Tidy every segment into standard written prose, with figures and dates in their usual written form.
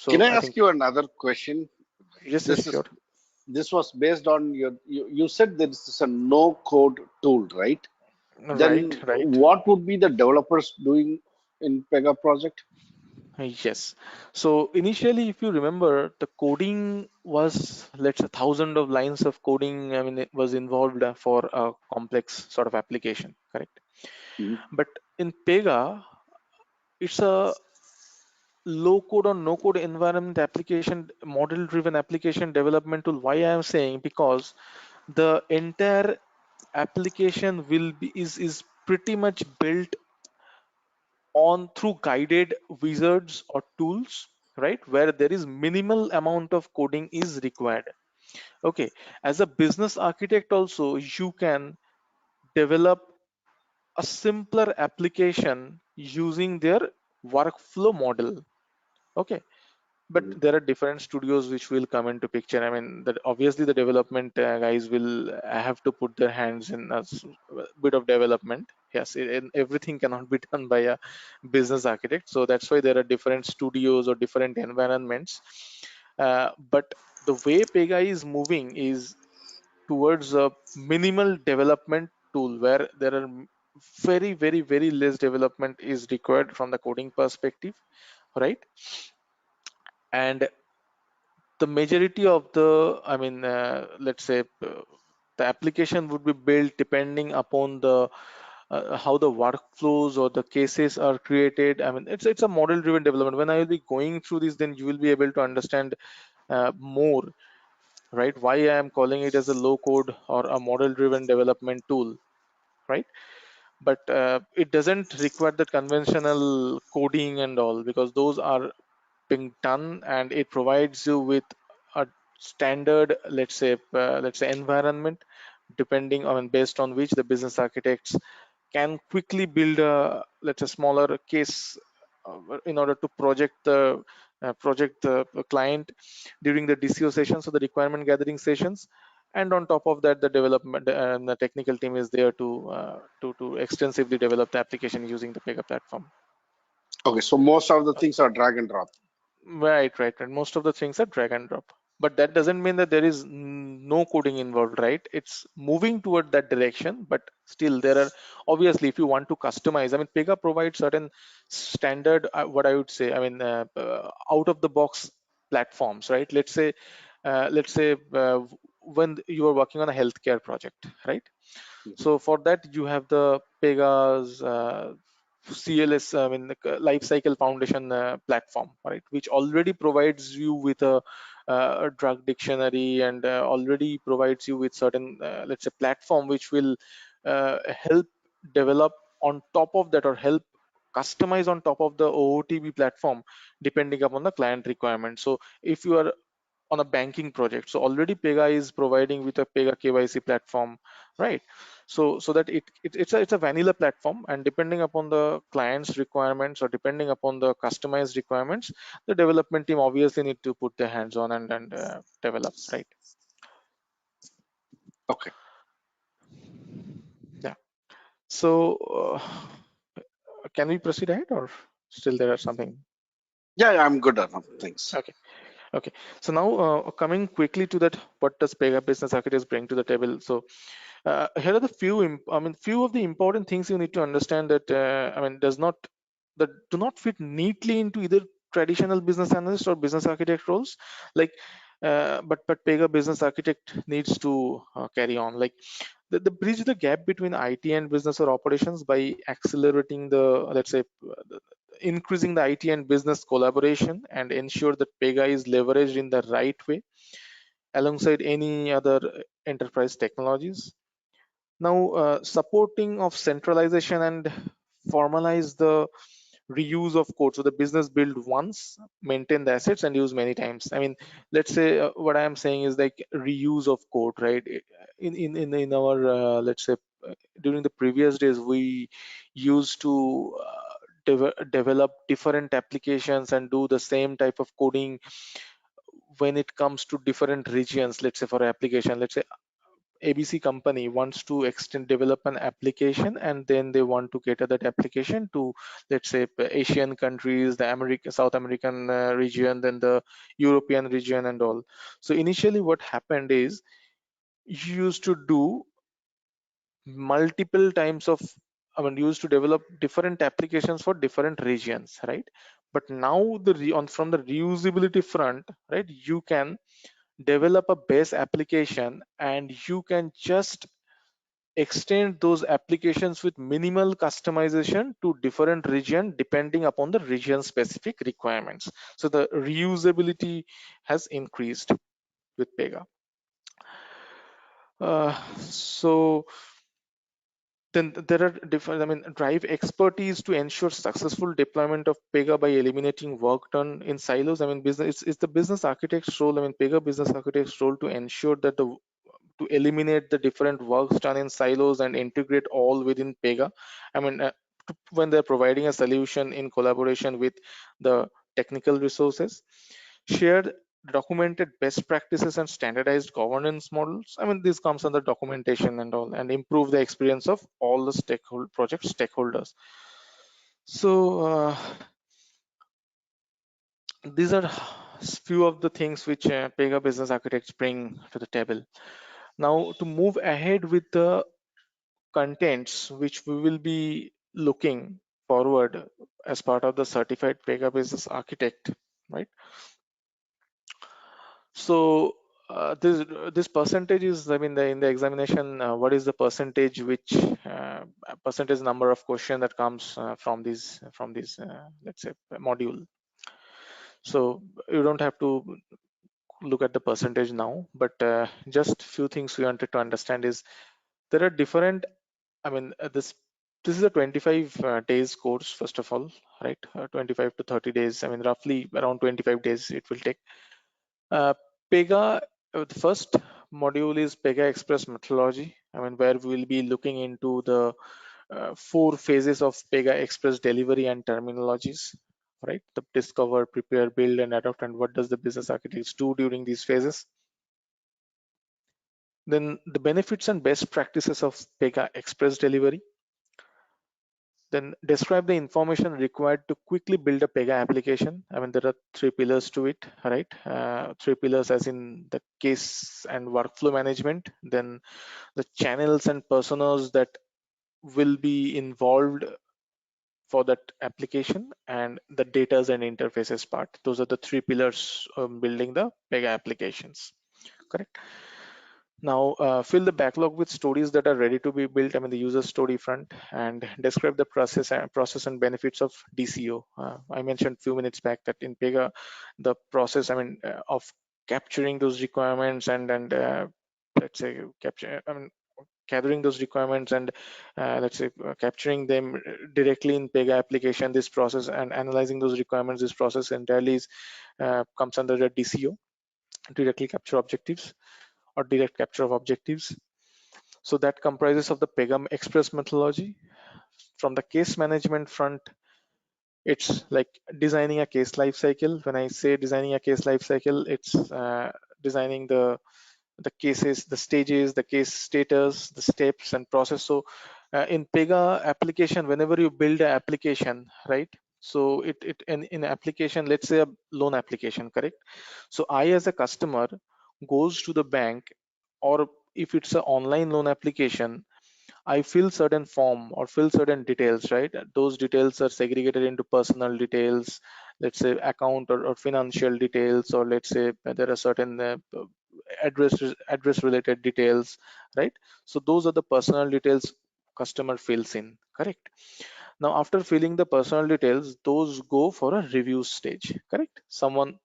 Can So I I ask think you another question? yes, yes, This is sure. this was based on you said that this is a no code tool, right? Right, Then right. what would be the developers doing in Pega project? Yes. So initially, if you remember, the coding was, let's say, thousand of lines of coding. I mean, it was involved for a complex sort of application, correct? Mhm. But in Pega, it's a low code or no code environment application, model driven application development tool. Why I am saying, because the entire application will be is pretty much built on through guided wizards or tools, right, where there is minimal amount of coding is required. Okay, as a business architect also, you can develop a simpler application using their workflow model. Okay, but Mhm. there are different studios which will come into picture. I mean, that obviously the development guys will have to put their hands in a bit of development. Yes, and everything cannot be done by a business architect, so that's why there are different studios or different environments. But the way Pega is moving is towards a minimal development tool, where there are very, very, very less development is required from the coding perspective, right? And the majority of the, I mean, let's say, the application would be built depending upon the how the workflows or the cases are created. I mean, it's a model driven development. When I will be going through this, then you will be able to understand more, right, why I am calling it as a low code or a model driven development tool, right? But it doesn't require that conventional coding and all, because those are being done, and it provides you with a standard, let's say environment, depending on, based on which the business architects can quickly build a, let's say, smaller case in order to project the client during the DCO sessions, so the requirement gathering sessions. And on top of that, the development and the technical team is there to extensively develop the application using the Pega platform. Okay, so most of the things are drag and drop. Right, right, and most of the things are drag and drop. But that doesn't mean that there is no coding involved, right? It's moving toward that direction, but still there are, obviously, if you want to customize, I mean, Pega provides certain standard, what I would say, I mean, out of the box platforms, right? Let's say when you are working on a healthcare project, right? Mhm. So for that, you have the Pega's CLS, I mean, the Life Cycle Foundation platform, right, which already provides you with a drug dictionary, and already provides you with certain, let's say, platform which will help develop on top of that, or help customize on top of the OOTB platform, depending upon the client requirement. So if you are on a banking project, so already Pega is providing with a Pega KYC platform, right? So that it's a vanilla platform, and depending upon the client's requirements, or depending upon the customized requirements, the development team obviously need to put their hands on and develop, right? Okay. Yeah. So can we proceed ahead, or still there are something? Yeah, yeah, I'm good enough. Thanks. Okay. Okay, so now coming quickly to that, what does Pega Business Architect bring to the table? So here are the few of the important things you need to understand, that I mean, that do not fit neatly into either traditional business analyst or business architect roles. Like, but Pega Business Architect needs to carry on, like, the bridge the gap between IT and business or operations by accelerating the, let's say, increasing the IT and business collaboration, and ensure that Pega is leveraged in the right way alongside any other enterprise technologies. Now, supporting of centralization and formalize the reuse of code. So the business build once, maintain the assets, and use many times. I mean, let's say, what I am saying is like reuse of code, right? In our, let's say, during the previous days, we used to develop different applications and do the same type of coding when it comes to different regions. Let's say for application, let's say ABC company wants to develop an application, and then they want to cater that application to, let's say, Asian countries, the South American region, then the European region and all. So initially what happened is, you used to do multiple times of, used to develop different applications for different regions, right? But now from the reusability front, right, you can develop a base application, and you can just extend those applications with minimal customization to different region depending upon the region specific requirements. So the reusability has increased with PEGA. So then there are different, drive expertise to ensure successful deployment of PEGA by eliminating work done in silos. It's the business architect's role. PEGA business architect's role to ensure that to eliminate the different works done in silos and integrate all within PEGA. When they're providing a solution in collaboration with the technical resources, shared documented best practices and standardized governance models. This comes under documentation and all, and improve the experience of all the project stakeholders. So these are few of the things which PEGA business architects bring to the table. Now, to move ahead with the contents which we will be looking forward as part of the certified PEGA business architect, right? So this percentage is, in the examination, what is the percentage which percentage number of question that comes from this let's say module. So you don't have to look at the percentage now, but just few things we wanted to understand is, there are different, this is a 25 days course, first of all, right? 25 to 30 days, roughly around 25 days it will take. PEGA, the first module is PEGA Express methodology, where we will be looking into the 4 phases of PEGA Express delivery and terminologies, right? The discover, prepare, build, and adopt, and what does the business architects do during these phases. Then the benefits and best practices of PEGA Express delivery. Then describe the information required to quickly build a PEGA application. There are 3 pillars to it, right? 3 pillars as in the case and workflow management, then the channels and personas that will be involved for that application, and the datas and interfaces part. Those are the 3 pillars building the PEGA applications, correct? Now fill the backlog with stories that are ready to be built, the user story front, and describe the process and benefits of DCO. I mentioned a few minutes back that in PEGA, the process of capturing those requirements and let's say gathering those requirements and let's say capturing them directly in PEGA application, this process, and analyzing those requirements, this process entirely comes under the DCO, directly capture objectives, or direct capture of objectives. So that comprises of the PEGA Express methodology. From the case management front, it's like designing a case lifecycle. When I say designing a case lifecycle, it's designing the cases, the stages, the case status, the steps and process. So in PEGA application, whenever you build an application, right? So in application, let's say a loan application, correct? So I as a customer goes to the bank, or if it's an online loan application, I fill certain form or fill certain details, right? Those details are segregated into personal details, let's say account or financial details, or let's say there are certain address related details, right? So those are the personal details customer fills in, correct? Now after filling the personal details, those go for a review stage, correct? Someone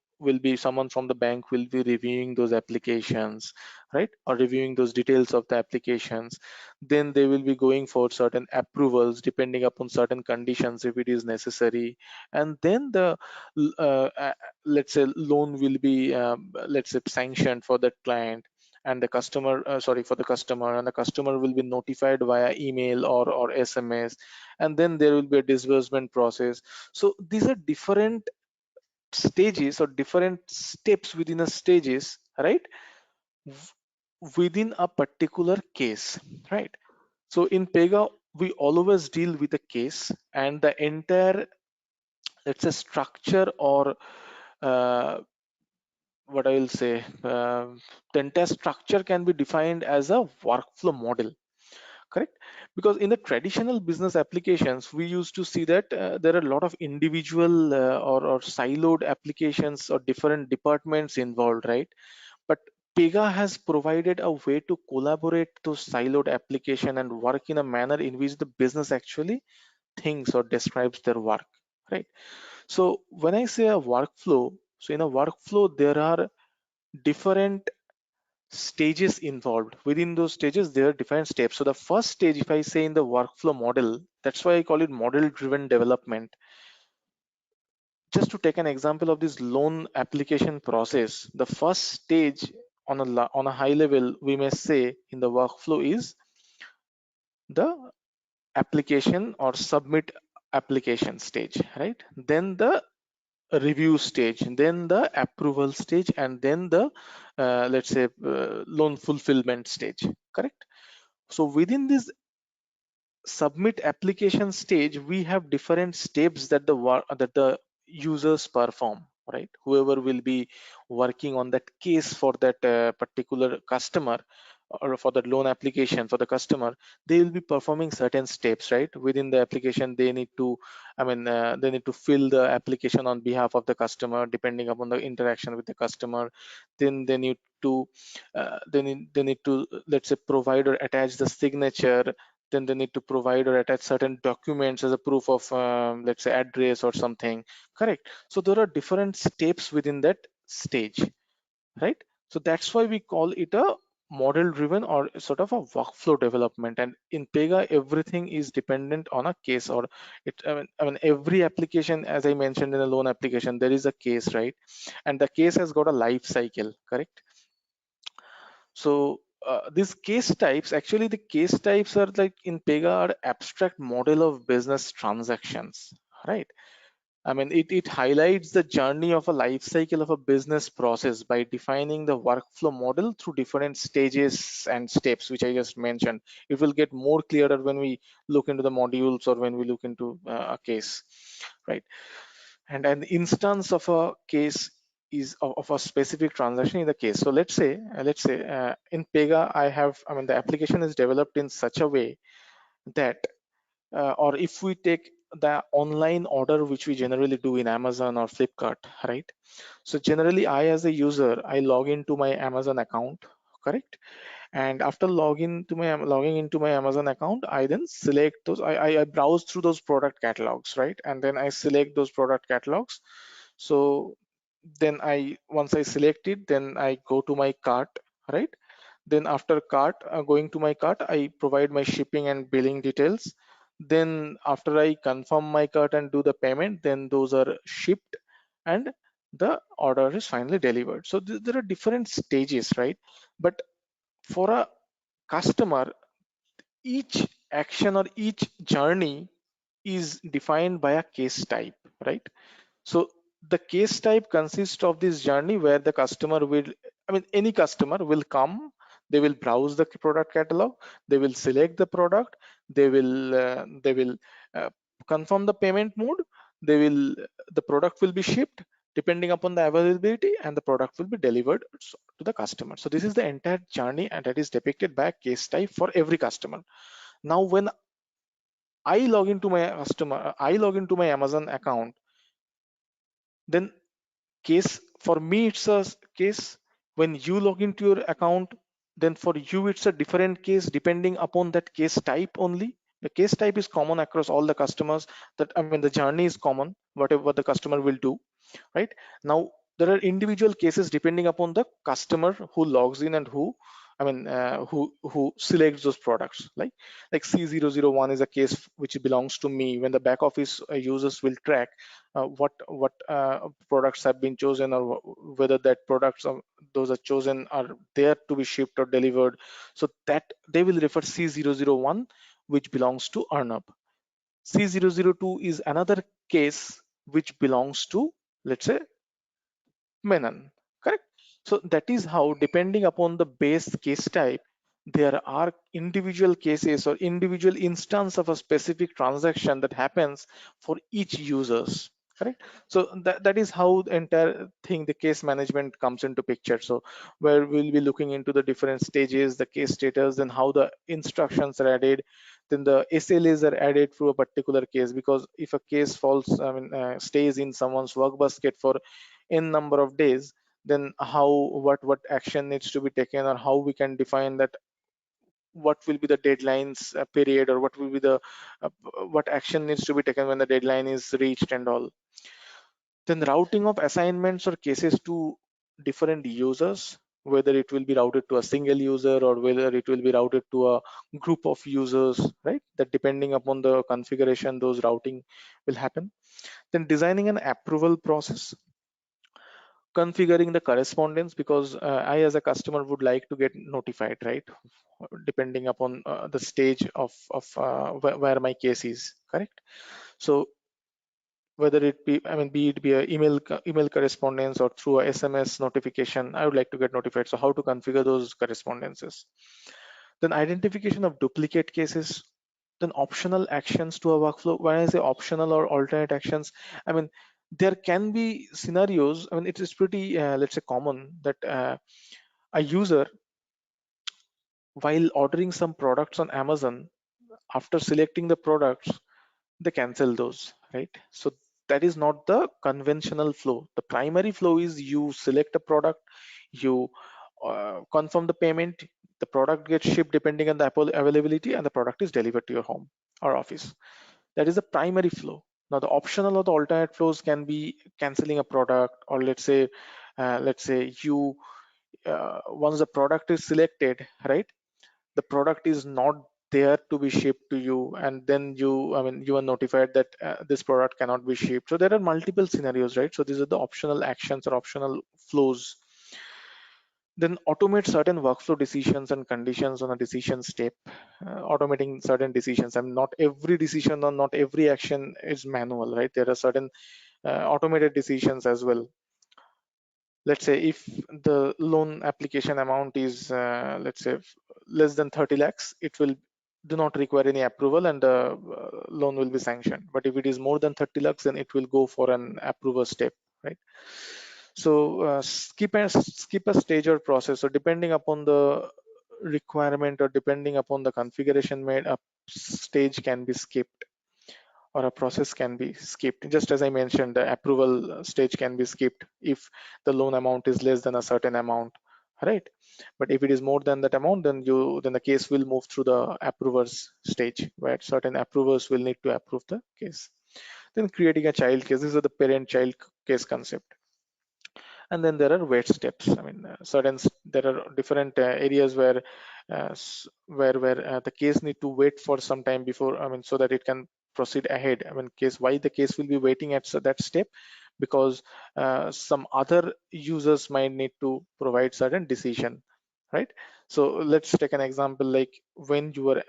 from the bank will be reviewing those applications, right, or reviewing those details of the applications. Then they will be going for certain approvals depending upon certain conditions if it is necessary, and then the let's say loan will be let's say sanctioned for that client, and the customer for the customer, and the customer will be notified via email or SMS, and then there will be a disbursement process. So these are different stages or different steps within a stages, right, within a particular case, right? So in PEGA, we always deal with a case, and the entire, let's say, structure, or uh, what I will say, the entire structure can be defined as a workflow model, correct? Because in the traditional business applications, we used to see that there are a lot of individual or siloed applications or different departments involved, right? But PEGA has provided a way to collaborate those siloed application and work in a manner in which the business actually thinks or describes their work, right? So when I say a workflow, so in a workflow there are different stages involved. Within those stages there are different steps. So the first stage, if I say in the workflow model, that's why I call it model driven development. Just to take an example of this loan application process, the first stage on on a high level, we may say in the workflow is the application or submit application stage, right? Then the review stage, then the approval stage, and then the let's say loan fulfillment stage, correct? So within this submit application stage, we have different steps that the users perform, right? Whoever will be working on that case for that particular customer, or for that loan application for the customer, they will be performing certain steps, right? Within the application, they need to, they need to fill the application on behalf of the customer depending upon the interaction with the customer. Then they need to they need to, let's say, provide or attach the signature. Then they need to provide or attach certain documents as a proof of let's say address or something, correct? So there are different steps within that stage, right? So that's why we call it a model driven or sort of a workflow development. And in PEGA, everything is dependent on a case, or every application, as I mentioned in a loan application, there is a case, right? And the case has got a life cycle, correct? So these case types, actually the case types are like in PEGA are abstract model of business transactions, right? It highlights the journey of a life cycle of a business process by defining the workflow model through different stages and steps, which I just mentioned. It will get more clearer when we look into the modules or when we look into a case, right? And an instance of a case is of a specific transaction in the case. So let's say in PEGA, the application is developed in such a way that or if we take the online order which we generally do in Amazon or Flipkart, right? So generally I as a user, I log into my Amazon account, correct? And after logging into my Amazon account, I then select those, I browse through those product catalogs, right? And then I select those product catalogs. So then once I select it, then I go to my cart, right? Then after going to my cart, I provide my shipping and billing details. Then after I confirm my cart and do the payment, then those are shipped and the order is finally delivered. So there are different stages, right? But for a customer, each action or each journey is defined by a case type, right? So the case type consists of this journey where the customer will, any customer will come, they will browse the product catalog, they will select the product, they will uh, confirm the payment mode, the product will be shipped depending upon the availability, and the product will be delivered to the customer. So this is the entire journey, and that is depicted by a case type for every customer. Now when I log into my Amazon account, then case for me it's a case. When you log into your account, then for you it's a different case depending upon that case type only. The case type is common across all the customers, that the journey is common, whatever the customer will do, right? Now there are individual cases depending upon the customer who logs in and who selects those products. Like C001 is a case which belongs to me, when the back office users will track what products have been chosen, or whether that products those are chosen are there to be shipped or delivered. So that they will refer C001, which belongs to Arnab. C002 is another case which belongs to, let's say, Menon, correct? So that is how, depending upon the base case type, there are individual cases or individual instance of a specific transaction that happens for each users. Correct. So that is how the entire thing, the case management comes into picture. So where we'll be looking into the different stages, the case status, then how the instructions are added, then the SLAs are added through a particular case. Because if a case falls, stays in someone's work basket for n number of days, then how, what action needs to be taken, or how we can define that, what will be the deadlines period, or what will be the uh, what action needs to be taken when the deadline is reached and all. Then routing of assignments or cases to different users, whether it will be routed to a single user or whether it will be routed to a group of users, right? That depending upon the configuration, those routing will happen. Then designing an approval process, configuring the correspondence, because I as a customer would like to get notified, right? Depending upon the stage of where my case is. Correct. So whether it be, be it be a email correspondence or through a SMS notification, I would like to get notified. So how to configure those correspondences? Then identification of duplicate cases, then optional actions to a workflow. When I say optional or alternate actions, I mean there can be scenarios, it is pretty let's say common, that a user, while ordering some products on Amazon, after selecting the products, they cancel those, right? So that is not the conventional flow. The primary flow is you select a product, you confirm the payment, the product gets shipped depending on the availability, and the product is delivered to your home or office. That is the primary flow. Now the optional or the alternate flows can be canceling a product, or let's say you once the product is selected, right, the product is not there to be shipped to you, and then you are notified that this product cannot be shipped. So there are multiple scenarios, right? So these are the optional actions or optional flows. Then automate certain workflow decisions and conditions on a decision step. Automating certain decisions, not every decision or not every action is manual, right? There are certain automated decisions as well. Let's say if the loan application amount is let's say less than 30 lakhs, it will do not require any approval, and the loan will be sanctioned. But if it is more than 30 lakhs, then it will go for an approval step, right? So skip a stage or process. So depending upon the requirement or depending upon the configuration made, a stage can be skipped or a process can be skipped. Just as I mentioned, the approval stage can be skipped if the loan amount is less than a certain amount, right? But if it is more than that amount, then the case will move through the approvers stage, where certain approvers will need to approve the case. Then creating a child case. This is the parent-child case concept. And then there are wait steps. There are different areas where the case need to wait for some time before, so that it can proceed ahead. Why the case will be waiting at that step? Because some other users might need to provide certain decision, right? So let's take an example, like when you were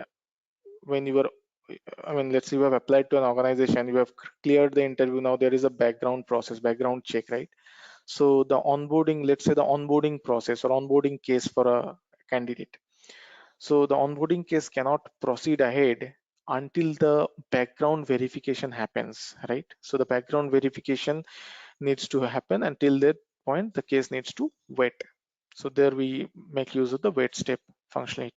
let's say you have applied to an organization, you have cleared the interview. Now there is a background process, background check, right? So the onboarding, let's say the onboarding process or onboarding case for a candidate. So the onboarding case cannot proceed ahead until the background verification happens, right? So the background verification needs to happen. Until that point, the case needs to wait. So there we make use of the wait step functionality.